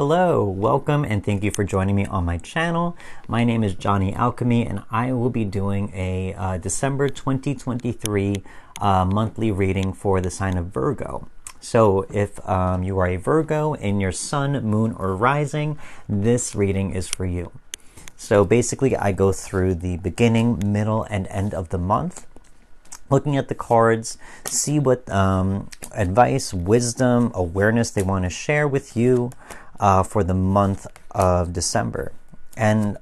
Hello, welcome, and thank you for joining me on my channel. My name is Johnny Alchemy, and I will be doing a December 2023 monthly reading for the sign of Virgo. So if you are a Virgo in your sun, moon, or rising, this reading is for you. So basically, I go through the beginning, middle, and end of the month, looking at the cards, see what advice, wisdom, awareness they want to share with you for the month of December. And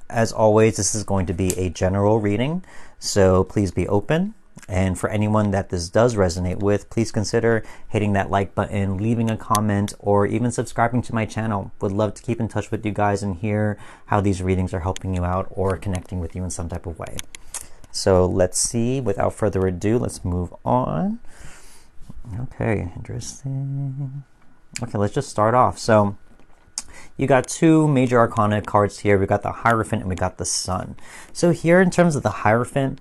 as always, this is going to be a general reading, so please be open. And for anyone that this does resonate with, please consider hitting that like button, leaving a comment, or even subscribing to my channel. Would love to keep in touch with you guys and hear how these readings are helping you out or connecting with you in some type of way. So let's see, without further ado, let's move on. Okay, interesting. Okay, let's just start off. So you got two major arcana cards here. We got the Hierophant and we got the Sun. So here in terms of the Hierophant,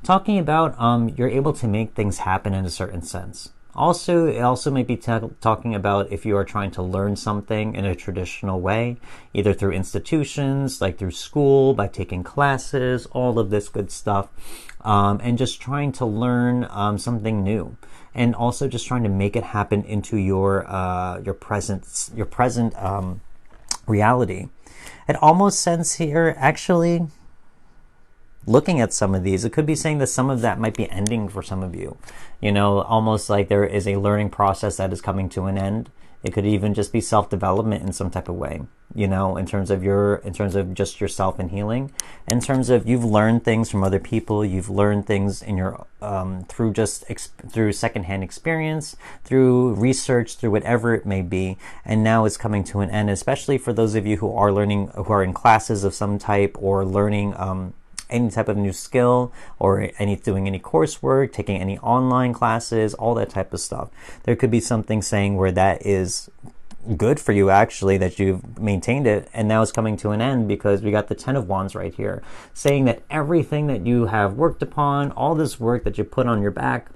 talking about you're able to make things happen in a certain sense. Also, it also might be talking about if you are trying to learn something in a traditional way, either through institutions, like through school, by taking classes, all of this good stuff, and just trying to learn something new, and also just trying to make it happen into your present reality. It almost sense here, actually, looking at some of these, it could be saying that some of that might be ending for some of you. You know, almost like there is a learning process that is coming to an end. It could even just be self-development in some type of way, you know, in terms of just yourself and healing. In terms of you've learned things from other people, you've learned things in your through secondhand experience, through research, through whatever it may be, and now it's coming to an end. Especially for those of you who are learning, who are in classes of some type, or learning any type of new skill, or doing any coursework, taking any online classes, all that type of stuff. There could be something saying where that is good for you, actually, that you've maintained it, and now it's coming to an end because we got the Ten of Wands right here, saying that everything that you have worked upon, all this work that you put on your back,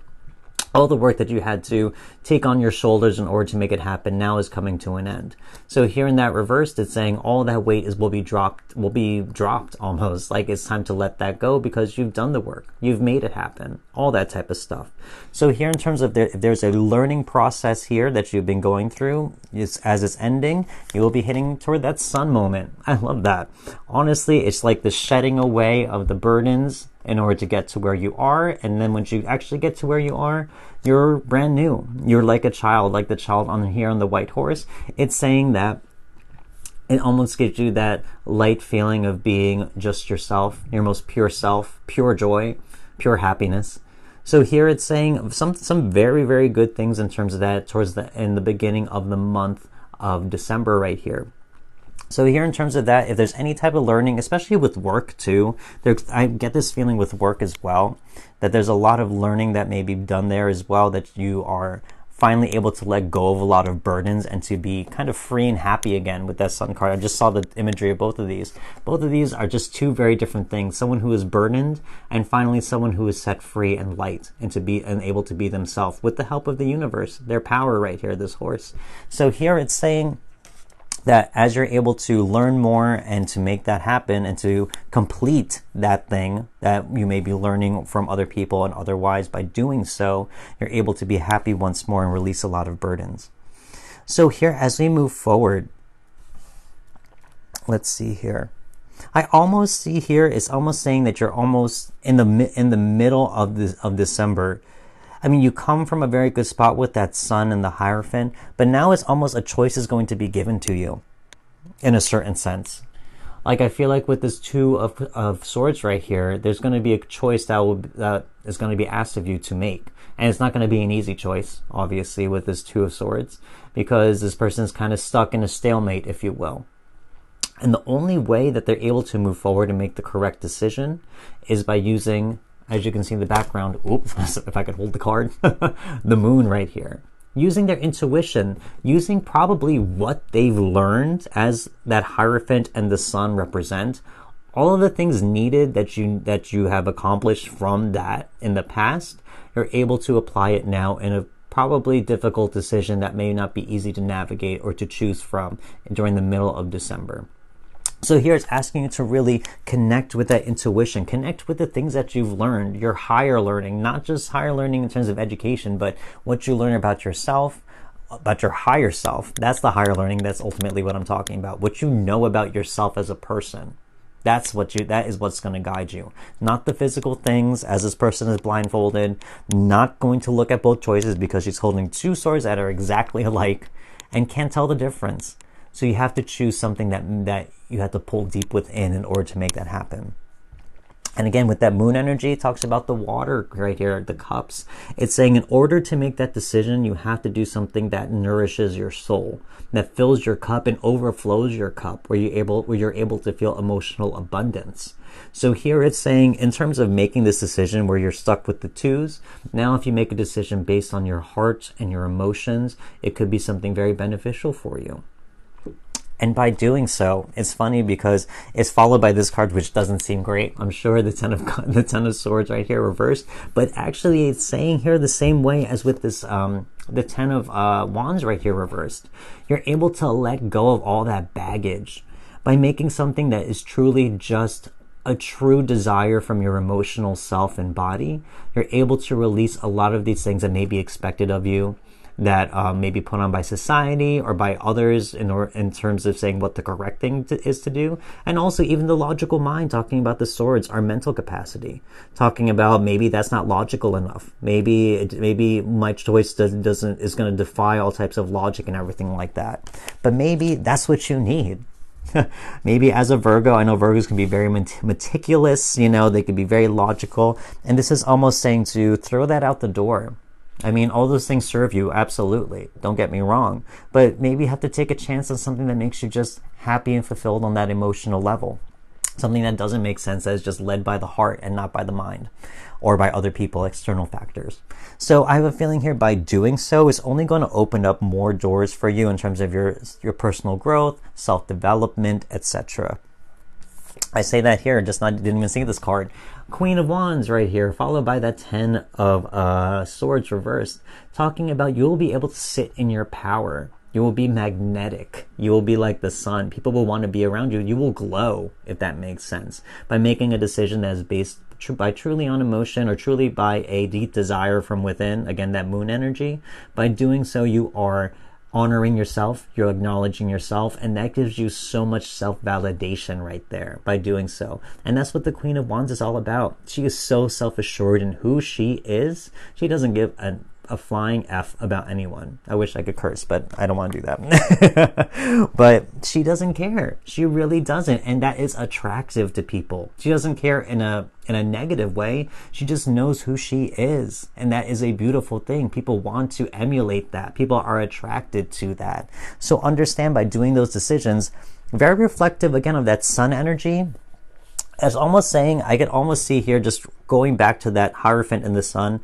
all the work that you had to take on your shoulders in order to make it happen, now is coming to an end. So here in that reversed, it's saying all that weight will be dropped almost, like it's time to let that go because you've done the work, you've made it happen, all that type of stuff. So here in terms of if there's a learning process here that you've been going through, as it's ending, you will be hitting toward that sun moment. I love that. Honestly, it's like the shedding away of the burdens in order to get to where you are. And then once you actually get to where you are, you're brand new. You're like a child, like the child on here on the white horse. It's saying that it almost gives you that light feeling of being just yourself, your most pure self, pure joy, pure happiness. So here it's saying some very, very good things in terms of that in the beginning of the month of December right here. So here in terms of that, if there's any type of learning, especially with work too, I get this feeling with work as well, that there's a lot of learning that may be done there as well, that you are finally able to let go of a lot of burdens and to be kind of free and happy again with that Sun card. I just saw the imagery of both of these. Both of these are just two very different things. Someone who is burdened, and finally someone who is set free and light and able to be themselves with the help of the universe, their power right here, this horse. So here it's saying that as you're able to learn more and to make that happen and to complete that thing that you may be learning from other people and otherwise, by doing so, you're able to be happy once more and release a lot of burdens. So here, as we move forward, let's see here. I almost see here, it's almost saying that you're almost in the middle of December. I mean, you come from a very good spot with that Sun and the Hierophant, but now it's almost a choice is going to be given to you in a certain sense. Like, I feel like with this Two of Swords right here, there's going to be a choice that is going to be asked of you to make. And it's not going to be an easy choice, obviously, with this Two of Swords, because this person is kind of stuck in a stalemate, if you will. And the only way that they're able to move forward and make the correct decision is by using, as you can see in the background, oops, if I could hold the card, the Moon right here. Using their intuition, using probably what they've learned as that Hierophant and the Sun represent, all of the things needed that you have accomplished from that in the past, you're able to apply it now in a probably difficult decision that may not be easy to navigate or to choose from during the middle of December. So here it's asking you to really connect with that intuition, connect with the things that you've learned, your higher learning, not just higher learning in terms of education, but what you learn about yourself, about your higher self. That's the higher learning. That's ultimately what I'm talking about. What you know about yourself as a person. That is what's going to guide you. Not the physical things, as this person is blindfolded, not going to look at both choices because she's holding two swords that are exactly alike and can't tell the difference. So you have to choose something that you have to pull deep within in order to make that happen. And again, with that moon energy, it talks about the water right here, the cups. It's saying in order to make that decision, you have to do something that nourishes your soul, that fills your cup and overflows your cup, where you're able to feel emotional abundance. So here it's saying, in terms of making this decision where you're stuck with the twos, now if you make a decision based on your heart and your emotions, it could be something very beneficial for you. And by doing so, it's funny because it's followed by this card, which doesn't seem great. I'm sure the Ten of Swords right here reversed, but actually it's saying here the same way as with this, the Ten of Wands right here reversed. You're able to let go of all that baggage by making something that is truly just a true desire from your emotional self and body. You're able to release a lot of these things that may be expected of you, that may be put on by society or by others in terms of saying what the correct thing is to do. And also even the logical mind, talking about the swords, our mental capacity, talking about maybe that's not logical enough. Maybe my choice is going to defy all types of logic and everything like that. But maybe that's what you need. Maybe as a Virgo, I know Virgos can be very meticulous, they can be very logical. And this is almost saying to throw that out the door. I mean, all those things serve you, absolutely. Don't get me wrong. But maybe you have to take a chance on something that makes you just happy and fulfilled on that emotional level. Something that doesn't make sense, that is just led by the heart and not by the mind or by other people, external factors. So I have a feeling here by doing so, it's only going to open up more doors for you in terms of your personal growth, self-development, etc. I say that here, didn't even see this card. Queen of Wands right here, followed by that Ten of Swords reversed, talking about you'll be able to sit in your power. You will be magnetic. You will be like the sun. People will want to be around you. You will glow, if that makes sense, by making a decision that is based by truly on emotion or truly by a deep desire from within. Again, that moon energy. By doing so, you are honoring yourself, you're acknowledging yourself, and that gives you so much self-validation right there by doing so. And that's what the Queen of Wands is all about. She is so self-assured in who she is. She doesn't give a flying F about anyone. I wish I could curse, but I don't want to do that. But she doesn't care. She really doesn't. And that is attractive to people. She doesn't care in a negative way. She just knows who she is. And that is a beautiful thing. People want to emulate that. People are attracted to that. So understand, by doing those decisions, very reflective again of that sun energy. As almost saying, I could almost see here, just going back to that Hierophant in the sun,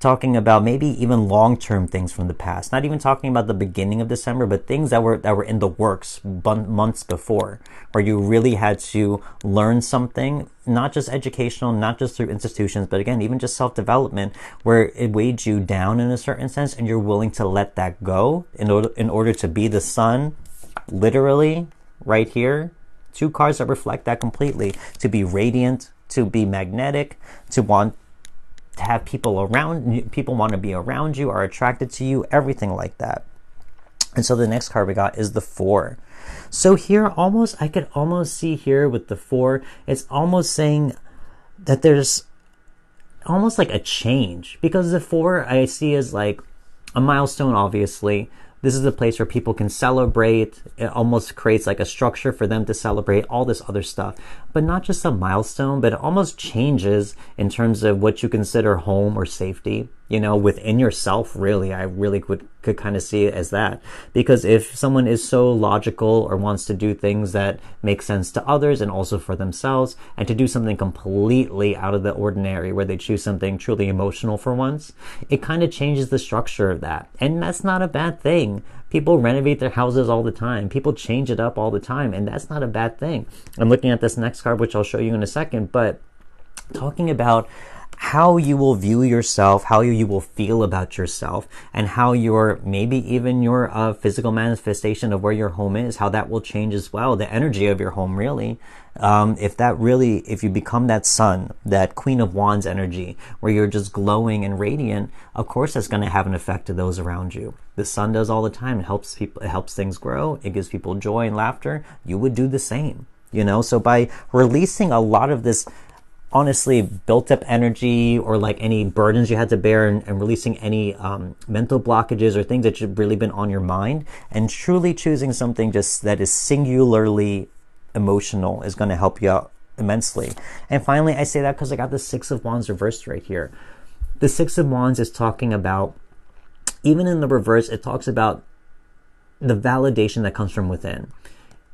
talking about maybe even long-term things from the past, not even talking about the beginning of December, but things that were in the works months before, where you really had to learn something, not just educational, not just through institutions, but again, even just self-development, where it weighed you down in a certain sense, and you're willing to let that go in order to be the sun, literally, right here. Two cards that reflect that completely. To be radiant, to be magnetic, to want to have people around you, people want to be around you, are attracted to you, everything like that. And so the next card we got is the Four. So here I could almost see here with the Four, it's almost saying that there's almost like a change, because the Four I see as like a milestone. Obviously, this is a place where people can celebrate. It almost creates like a structure for them to celebrate all this other stuff, but not just a milestone, but it almost changes in terms of what you consider home or safety, within yourself. Really, I really could kind of see it as that, because if someone is so logical or wants to do things that make sense to others and also for themselves, and to do something completely out of the ordinary, where they choose something truly emotional for once, it kind of changes the structure of that. And that's not a bad thing. People renovate their houses all the time. People change it up all the time, and that's not a bad thing. I'm looking at this next card, which I'll show you in a second, but talking about how you will view yourself, how you will feel about yourself, and how your, maybe even your physical manifestation of where your home is, how that will change as well. The energy of your home, really. If you become that sun, that Queen of Wands energy, where you're just glowing and radiant, of course that's going to have an effect to those around you. The sun does all the time. It helps people, it helps things grow. It gives people joy and laughter. You would do the same, you know? So by releasing a lot of this, honestly, built up energy, or like any burdens you had to bear, and releasing any mental blockages or things that have really been on your mind, and truly choosing something just that is singularly emotional, is going to help you out immensely. And finally, I say that because I got the Six of Wands reversed right here. The Six of Wands is talking about, even in the reverse, it talks about the validation that comes from within.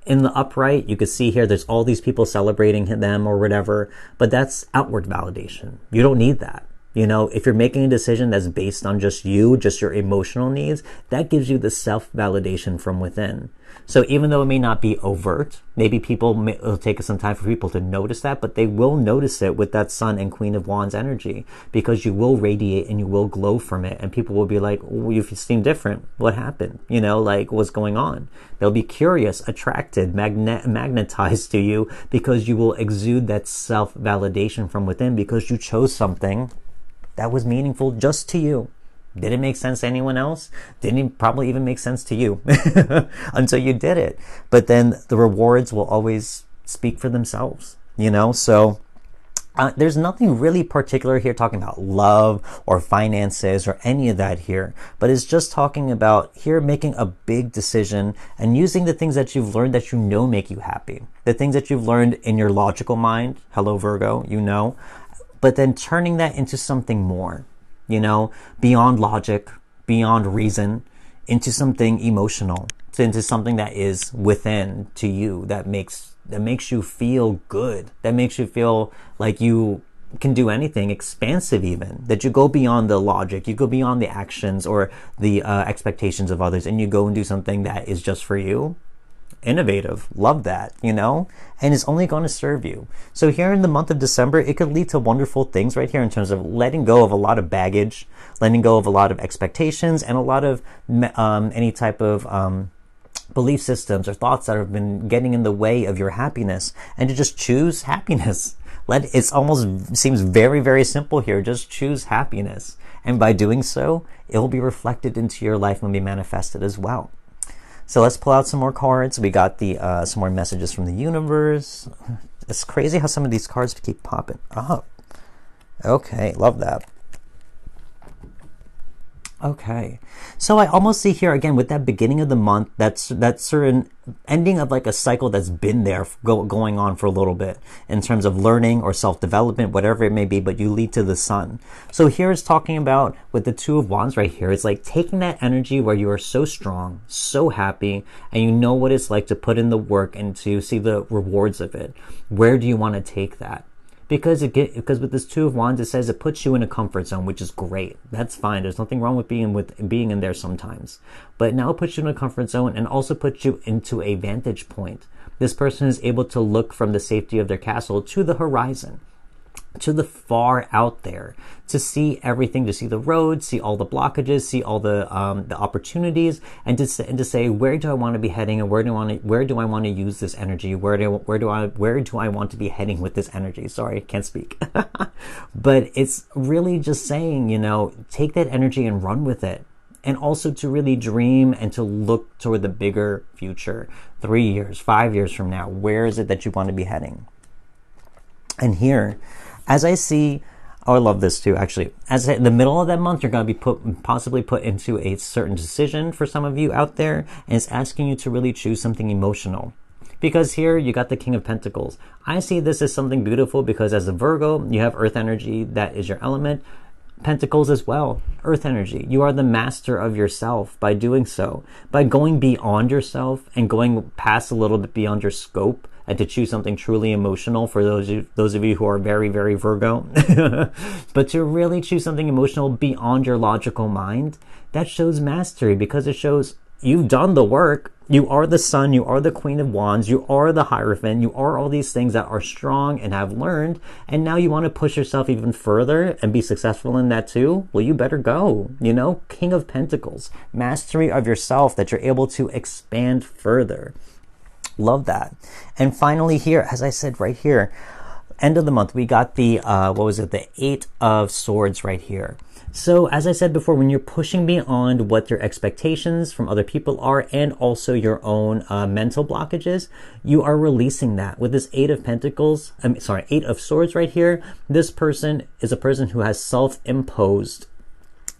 In the upright, you could see here, there's all these people celebrating them or whatever, but that's outward validation. You don't need that. You know, if you're making a decision that's based on just you, just your emotional needs, that gives you the self-validation from within. So even though it may not be overt, maybe it'll take some time for people to notice that, but they will notice it with that Sun and Queen of Wands energy, because you will radiate and you will glow from it, and people will be like, oh, you seem different. What happened? You know, like, what's going on? They'll be curious, attracted, magnetized to you, because you will exude that self-validation from within, because you chose something that was meaningful just to you. Didn't make sense to anyone else. Didn't probably even make sense to you until you did it. But then the rewards will always speak for themselves, you know? So there's nothing really particular here talking about love or finances or any of that here, but it's just talking about here making a big decision and using the things that you've learned that you know make you happy. The things that you've learned in your logical mind, hello Virgo, you know, but then turning that into something more, you know, beyond logic, beyond reason, into something emotional, into something that is within to you, that makes you feel good, that makes you feel like you can do anything, expansive even, that you go beyond the logic, you go beyond the actions or the expectations of others, and you go and do something that is just for you. Innovative. Love that, you know, and it's only going to serve you. So here in the month of December, it could lead to wonderful things right here in terms of letting go of a lot of baggage, letting go of a lot of expectations, and a lot of any type of belief systems or thoughts that have been getting in the way of your happiness, and to just choose happiness. It's almost seems very, very simple here. Just choose happiness. And by doing so, it will be reflected into your life and be manifested as well. So let's pull out some more cards. We got some more messages from the universe. It's crazy how some of these cards keep popping up. Okay, love that. Okay, so I almost see here again with that beginning of the month, that certain ending of like a cycle that's been there going on for a little bit in terms of learning or self-development, whatever it may be, but you lead to the sun. So here it's talking about with the Two of Wands right here, it's like taking that energy where you are so strong, so happy, and you know what it's like to put in the work and to see the rewards of it. Where do you want to take that? Because with this Two of Wands, it says it puts you in a comfort zone, which is great. That's fine. There's nothing wrong with being in there sometimes. But now it puts you in a comfort zone and also puts you into a vantage point. This person is able to look from the safety of their castle to the horizon, to the far out there, to see everything, to see the road, see all the blockages, see all the opportunities, and to say, where do I want to be heading, and where do I want to use this energy? Where do I want to be heading with this energy? Sorry, I can't speak. But it's really just saying, you know, take that energy and run with it. And also to really dream and to look toward the bigger future. 3 years, 5 years from now, where is it that you want to be heading? And here, as I see, oh, I love this too, actually. As in the middle of that month, you're going to be possibly put into a certain decision for some of you out there, and it's asking you to really choose something emotional. Because here, you got the King of Pentacles. I see this as something beautiful because as a Virgo, you have earth energy, that is your element. Pentacles as well, earth energy. You are the master of yourself by doing so. By going beyond yourself and going past a little bit beyond your scope, and to choose something truly emotional for those of you who are very, very Virgo. But to really choose something emotional beyond your logical mind, that shows mastery, because it shows you've done the work. You are the Sun, you are the Queen of Wands, you are the Hierophant, you are all these things that are strong and have learned, and now you want to push yourself even further and be successful in that too? Well, you better go, you know? King of Pentacles, mastery of yourself, that you're able to expand further. Love that. And finally here, as I said right here, end of the month, we got the, the Eight of Swords right here. So as I said before, when you're pushing beyond what your expectations from other people are, and also your own mental blockages, you are releasing that. With this Eight of Swords right here, this person is a person who has self-imposed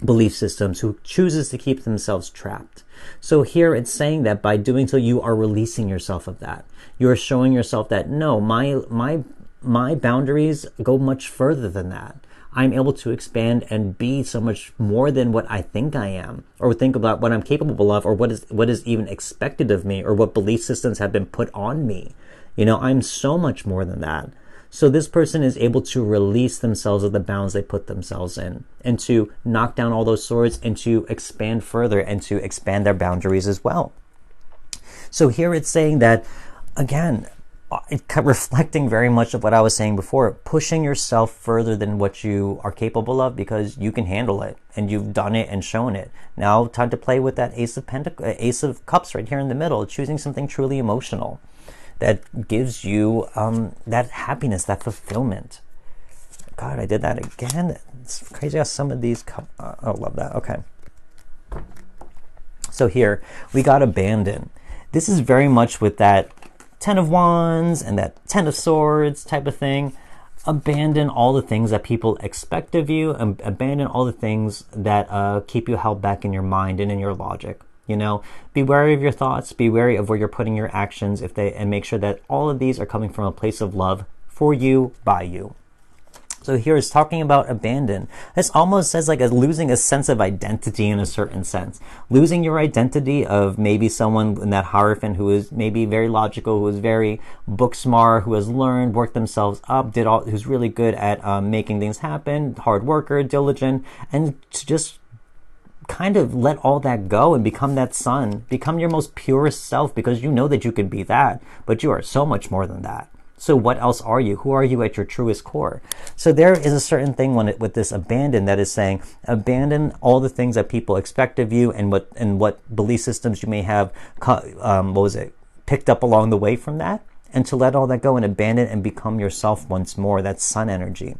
belief systems, who chooses to keep themselves trapped. So here it's saying that by doing so, you are releasing yourself of that. You are showing yourself that, no, my boundaries go much further than that. I'm able to expand and be so much more than what I think I am, or think about what I'm capable of, or what is even expected of me, or what belief systems have been put on me. You know, I'm so much more than that. So this person is able to release themselves of the bounds they put themselves in, and to knock down all those swords, and to expand further, and to expand their boundaries as well. So here it's saying that, again, reflecting very much of what I was saying before, pushing yourself further than what you are capable of, because you can handle it and you've done it and shown it. Now time to play with that Ace of Cups right here in the middle, choosing something truly emotional that gives you that happiness, that fulfillment. God, I did that again. It's crazy how some of these oh, love that. Okay. So here we got Abandon. This is very much with that Ten of Wands and that Ten of Swords type of thing. Abandon all the things that people expect of you, and abandon all the things that keep you held back in your mind and in your logic. You know, be wary of your thoughts, be wary of where you're putting your actions, and make sure that all of these are coming from a place of love for you, by you. So here it's talking about abandon. This almost says like losing a sense of identity in a certain sense. Losing your identity of maybe someone in that Hierophant who is maybe very logical, who is very book smart, who has learned, worked themselves up, who's really good at making things happen, hard worker, diligent, and to just kind of let all that go and become that Sun. Become your most purest self, because you know that you can be that, but you are so much more than that. So what else are you? Who are you at your truest core? So there is a certain thing with this abandon that is saying, abandon all the things that people expect of you, and what belief systems you may have, picked up along the way from that, and to let all that go and abandon and become yourself once more. That's Sun energy.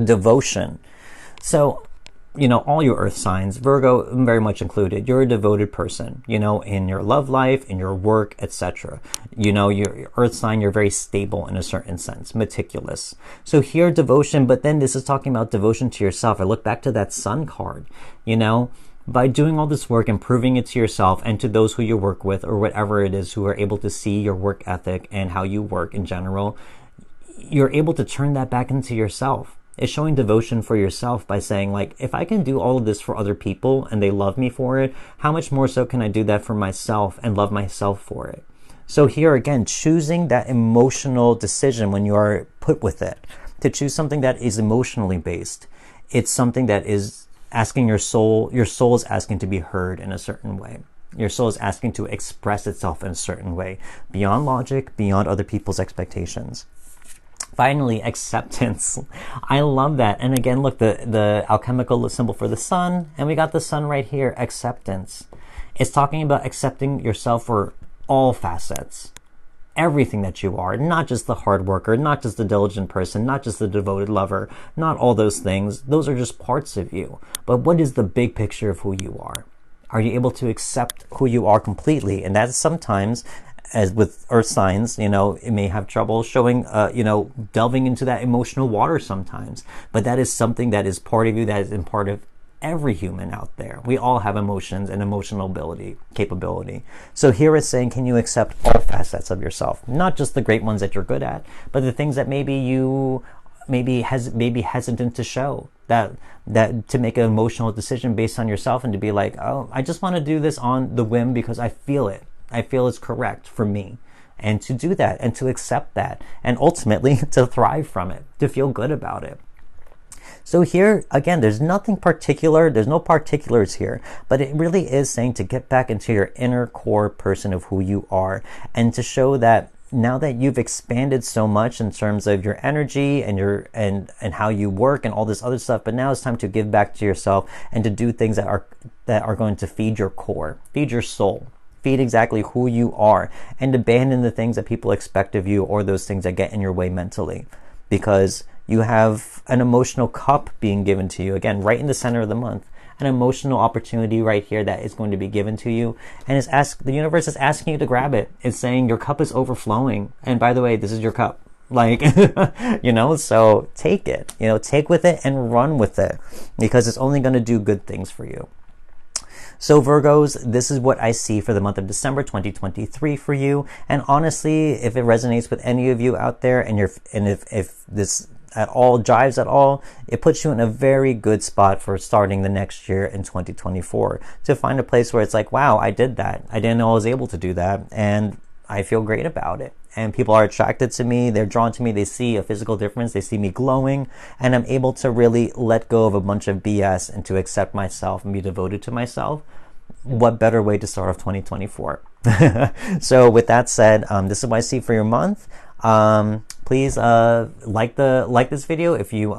Devotion. So, you know, all your earth signs, Virgo very much included, you're a devoted person, you know, in your love life, in your work, etc. You know, your earth sign, you're very stable in a certain sense, meticulous. So here, devotion, but then this is talking about devotion to yourself. I look back to that Sun card, you know, by doing all this work and proving it to yourself and to those who you work with, or whatever it is, who are able to see your work ethic and how you work in general, you're able to turn that back into yourself. It's showing devotion for yourself by saying, like, if I can do all of this for other people and they love me for it, how much more so can I do that for myself and love myself for it? So here again, choosing that emotional decision when you are put with it, to choose something that is emotionally based. It's something that is asking your soul is asking to be heard in a certain way. Your soul is asking to express itself in a certain way, beyond logic, beyond other people's expectations. Finally, acceptance. I love that. And again, look, the alchemical symbol for the Sun, and we got the Sun right here, acceptance. It's talking about accepting yourself for all facets, everything that you are, not just the hard worker, not just the diligent person, not just the devoted lover, not all those things. Those are just parts of you. But what is the big picture of who you are? Are you able to accept who you are completely? And that is sometimes, as with earth signs, you know, it may have trouble showing, delving into that emotional water sometimes. But that is something that is part of you, that is in part of every human out there. We all have emotions and emotional capability. So here it's saying, can you accept all facets of yourself? Not just the great ones that you're good at, but the things that maybe you maybe hesitant to show, that to make an emotional decision based on yourself, and to be like, oh, I just want to do this on the whim because I feel it. I feel it's correct for me. And to do that, and to accept that, and ultimately to thrive from it, to feel good about it. So here, again, there's nothing particular. There's no particulars here, but it really is saying to get back into your inner core person of who you are, and to show that now that you've expanded so much in terms of your energy and your and how you work and all this other stuff, but now it's time to give back to yourself and to do things that are going to feed your core, feed your soul, feed exactly who you are, and abandon the things that people expect of you or those things that get in your way mentally, because you have an emotional cup being given to you, again, right in the center of the month. An emotional opportunity right here that is going to be given to you, and the universe is asking you to grab it. It's saying your cup is overflowing, and by the way, this is your cup, like so take it, take with it and run with it, because it's only going to do good things for you. So Virgos, this is what I see for the month of December 2023 for you. And honestly, if it resonates with any of you out there, and if this at all jives at all, it puts you in a very good spot for starting the next year in 2024, to find a place where it's like, wow, I did that. I didn't know I was able to do that, and I feel great about it. And people are attracted to me, they're drawn to me, they see a physical difference, they see me glowing, and I'm able to really let go of a bunch of BS and to accept myself and be devoted to myself. What better way to start off 2024? So with that said, this is what I see for your month. Please like this video if you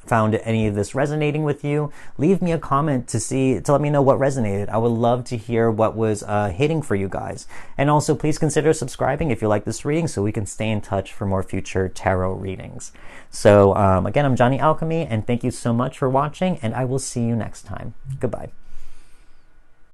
found any of this resonating with you. Leave me a comment to let me know what resonated. I would love to hear what was hitting for you guys. And also please consider subscribing if you like this reading, so we can stay in touch for more future tarot readings. So again, I'm Johnny Alchemy, and thank you so much for watching, and I will see you next time. Goodbye.